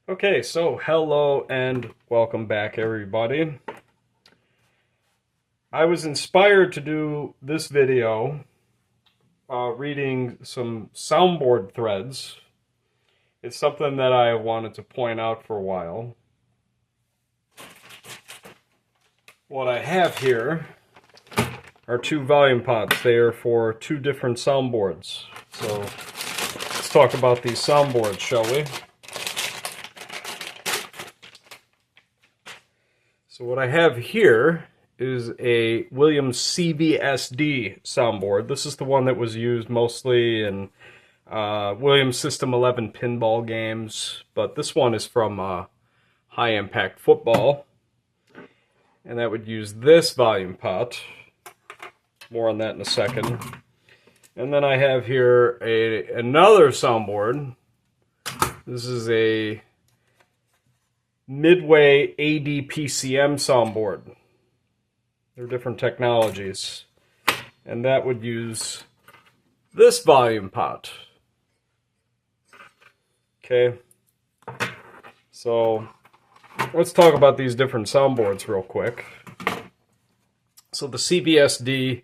Okay, so hello and welcome back, everybody. I was inspired to do this video reading some soundboard threads. It's something that I wanted to point out for a while. What I have here are two volume pots. They are for two different soundboards. So let's talk about these soundboards, shall we? So what I have here is a Williams CVSD soundboard. This is the one that was used mostly in Williams System 11 pinball games, but this one is from High Impact Football, and that would use this volume pot. More on that in a second. And then I have here another soundboard. This is a Midway ADPCM soundboard. They're different technologies. And that would use this volume pot. Okay. So let's talk about these different soundboards real quick. So the CVSD,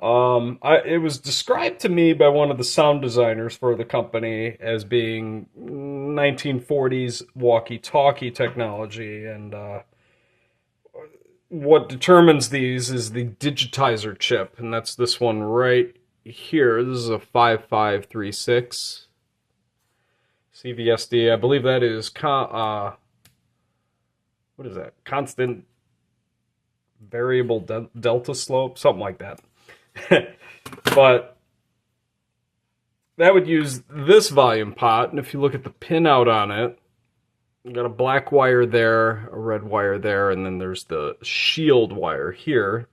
it was described to me by one of the sound designers for the company as being 1940s walkie-talkie technology, and what determines these is the digitizer chip, and that's this one right here. This is a 5536 CVSD. I believe that is what is that? Constant variable delta slope, something like that. But that would use this volume pot, and if you look at the pinout on it, you got a black wire there, a red wire there, and then there's the shield wire here,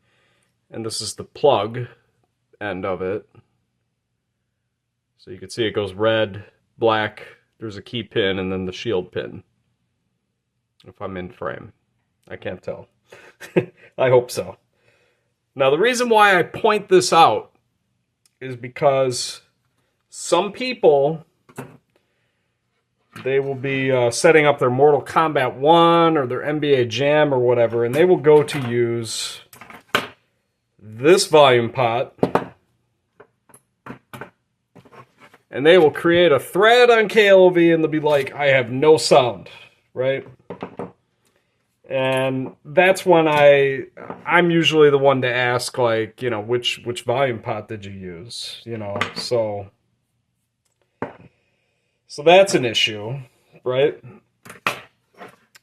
and this is the plug end of it. So you can see it goes red, black, there's a key pin, and then the shield pin. If I'm in frame. I can't tell. I hope so. Now, the reason why I point this out is because some people, they will be setting up their Mortal Kombat 1 or their NBA Jam or whatever, and they will go to use this volume pot, and they will create a thread on KLOV, and they'll be like, I have no sound, right? And that's when I'm usually the one to ask, like, you know, which volume pot did you use, you know? So that's an issue, right?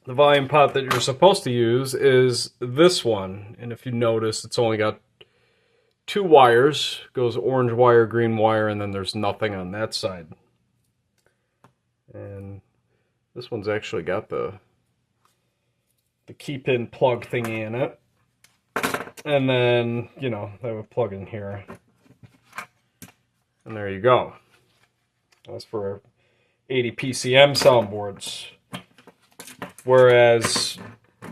The volume pot that you're supposed to use is this one, and if you notice, it's only got two wires. It goes orange wire, green wire, and then there's nothing on that side. And this one's actually got the key pin plug thingy in it. And then, you know, I would plug in here. And there you go. That's for ADPCM soundboards. Whereas,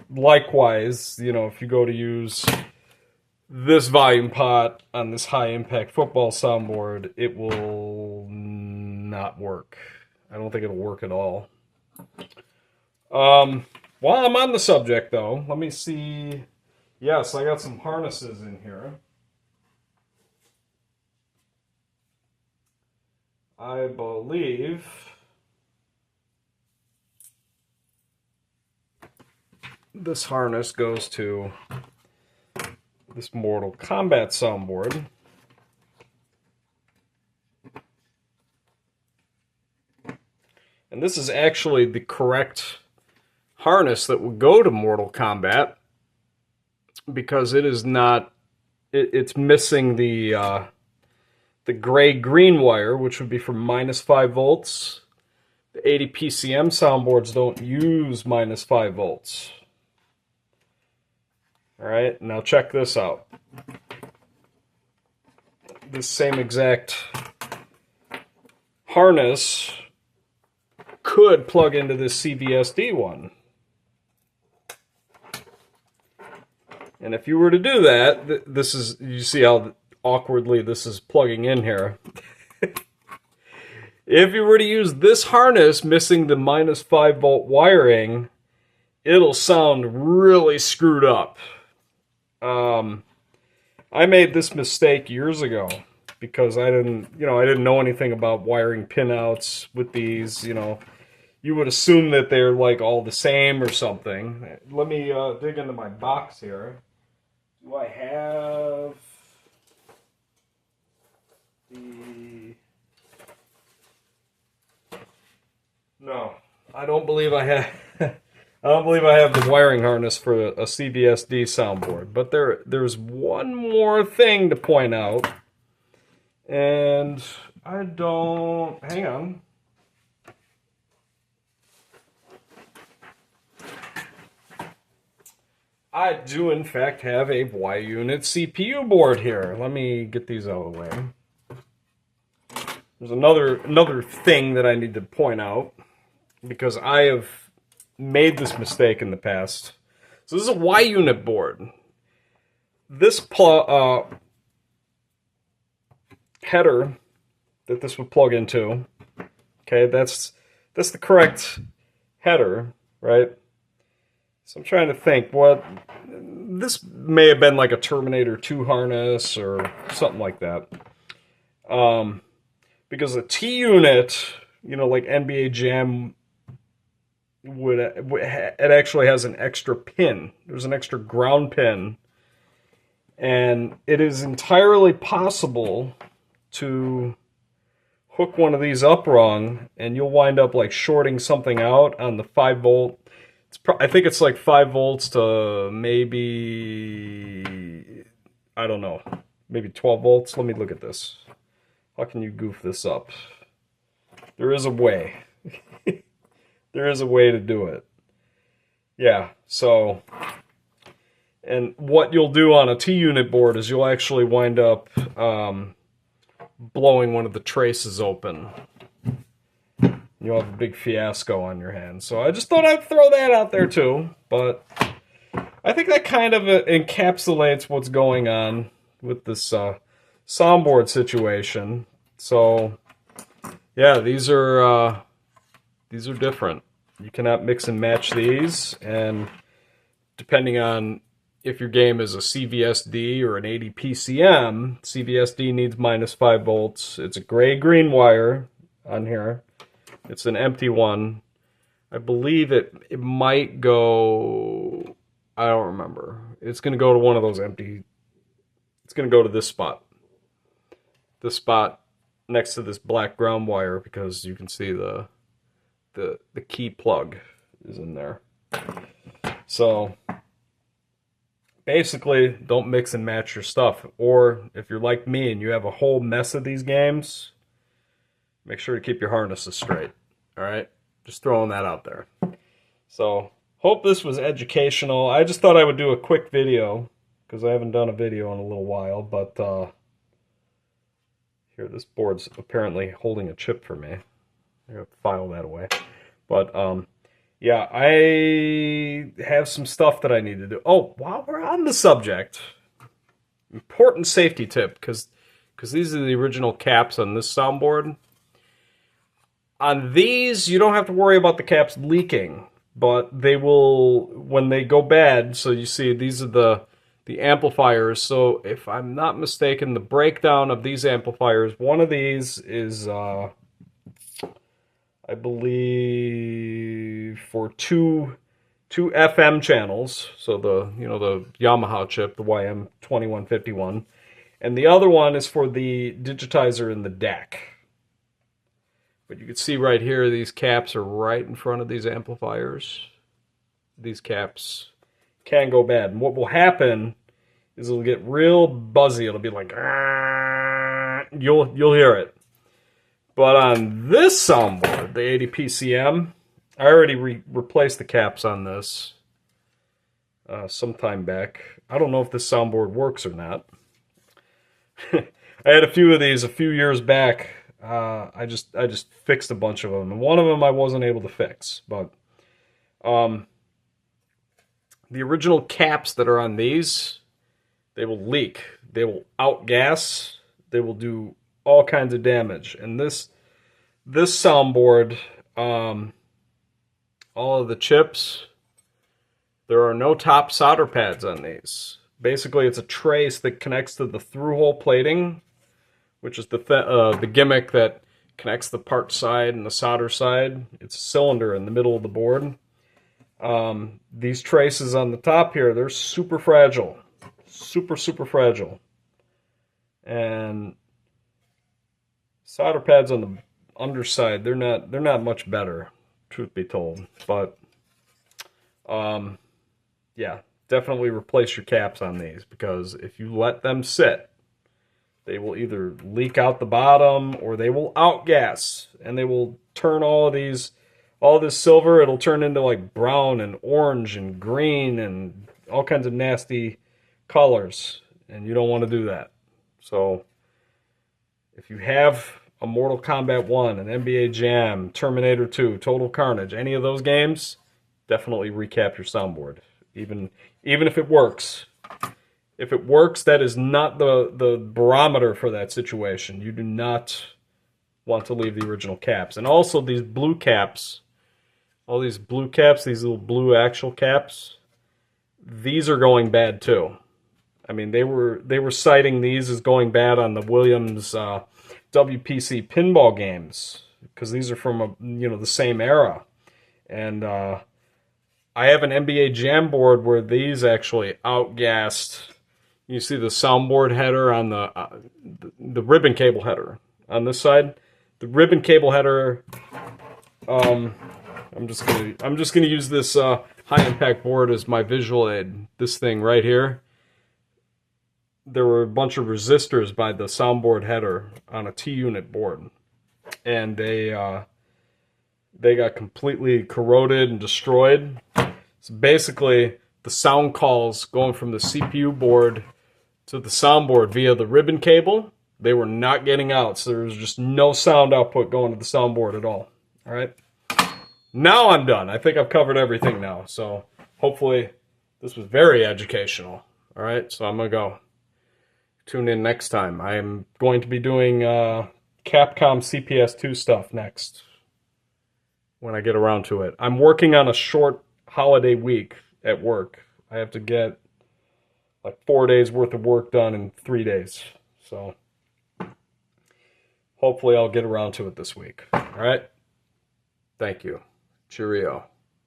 likewise, you know, if you go to use this volume pot on this high impact football soundboard, it will not work. I don't think it'll work at all. While I'm on the subject, though, let me see. Yes, I got some harnesses in here. I believe this harness goes to this Mortal Kombat soundboard. And this is actually the correct harness that would go to Mortal Kombat, because it is not, it's missing the gray-green wire, which would be for -5 volts. The ADPCM soundboards don't use -5 volts. Alright, now check this out. This same exact harness could plug into this CVSD one. And if you were to do that, this is, you see how awkwardly this is plugging in here. If you were to use this harness missing the minus 5 volt wiring, it'll sound really screwed up. I made this mistake years ago because I didn't know anything about wiring pinouts with these. You would assume that they're like all the same or something. Let me dig into my box here. Do I have the... No, I don't believe I have. I don't believe I have the wiring harness for a CVSD soundboard. But there's one more thing to point out, and I don't. Hang on. I do, in fact, have a Y-unit CPU board here. Let me get these out of the way. There's another thing that I need to point out, because I have made this mistake in the past. So this is a Y-unit board. This header that this would plug into, okay, that's the correct header, right? So I'm trying to think what this may have been, like a Terminator 2 harness or something like that. Because a T-unit, like NBA Jam, it actually has an extra pin. There's an extra ground pin, and it is entirely possible to hook one of these up wrong, and you'll wind up like shorting something out on the 5 volt. I think it's like 5 volts to maybe, I don't know, maybe 12 volts. Let me look at this. How can you goof this up? There is a way. There is a way to do it. Yeah, so, and what you'll do on a T-unit board is you'll actually wind up blowing one of the traces open. You'll have a big fiasco on your hands. So I just thought I'd throw that out there too. But I think that kind of encapsulates what's going on with this soundboard situation. So yeah, these are different. You cannot mix and match these, and depending on if your game is a CVSD or an ADPCM, CVSD needs minus 5 volts. It's a gray-green wire on here. It's an empty one. I believe it might go... I don't remember. It's going to go to one of those empty... It's going to go to this spot. This spot next to this black ground wire, because you can see the key plug is in there. So basically, don't mix and match your stuff. Or if you're like me and you have a whole mess of these games, make sure to keep your harnesses straight. All right? Just throwing that out there. So, hope this was educational. I just thought I would do a quick video, because I haven't done a video in a little while. But, here, this board's apparently holding a chip for me. I'm going to file that away. But, yeah, I have some stuff that I need to do. Oh, while we're on the subject, important safety tip, because these are the original caps on this soundboard. On these, you don't have to worry about the caps leaking, but they will, when they go bad, so you see these are the amplifiers. So if I'm not mistaken, the breakdown of these amplifiers, one of these is, I believe, for two FM channels, so the Yamaha chip, the YM2151, and the other one is for the digitizer in the DAC. But you can see right here, these caps are right in front of these amplifiers. These caps can go bad. And what will happen is it'll get real buzzy. It'll be like, you'll hear it. But on this soundboard, the ADPCM, I already replaced the caps on this some time back. I don't know if this soundboard works or not. I had a few of these a few years back. I just fixed a bunch of them, and one of them I wasn't able to fix. But the original caps that are on these, they will leak, they will outgas, they will do all kinds of damage. And this this soundboard, all of the chips, there are no top solder pads on these. Basically, it's a trace that connects to the through-hole plating, which is the gimmick that connects the part side and the solder side. It's a cylinder in the middle of the board. These traces on the top here, they're super fragile. Super, super fragile. And solder pads on the underside, they're not much better, truth be told. But yeah, definitely replace your caps on these, because if you let them sit, they will either leak out the bottom or they will outgas, and they will turn all this silver, it'll turn into like brown and orange and green and all kinds of nasty colors, and you don't want to do that. So if you have a Mortal Kombat 1, an NBA Jam, Terminator 2, Total Carnage, any of those games, definitely recap your soundboard. Even if it works. If it works, that is not the barometer for that situation. You do not want to leave the original caps. And also these blue caps, all these blue caps, these little blue actual caps, these are going bad too. I mean, they were citing these as going bad on the Williams WPC pinball games, because these are from the same era. And I have an NBA Jam board where these actually outgassed. You see the soundboard header on the ribbon cable header on this side. The ribbon cable header. I'm just gonna use this high impact board as my visual aid. This thing right here. There were a bunch of resistors by the soundboard header on a T-unit board, and they got completely corroded and destroyed. So basically, the sound calls going from the CPU board to the soundboard via the ribbon cable, they were not getting out. So there was just no sound output going to the soundboard at all. All right. Now I'm done. I think I've covered everything now. So hopefully this was very educational. All right. So I'm going to go. Tune in next time. I am going to be doing Capcom CPS2 stuff next when I get around to it. I'm working on a short holiday week at work. I have to get like 4 days worth of work done in 3 days. So hopefully I'll get around to it this week. All right. Thank you. Cheerio.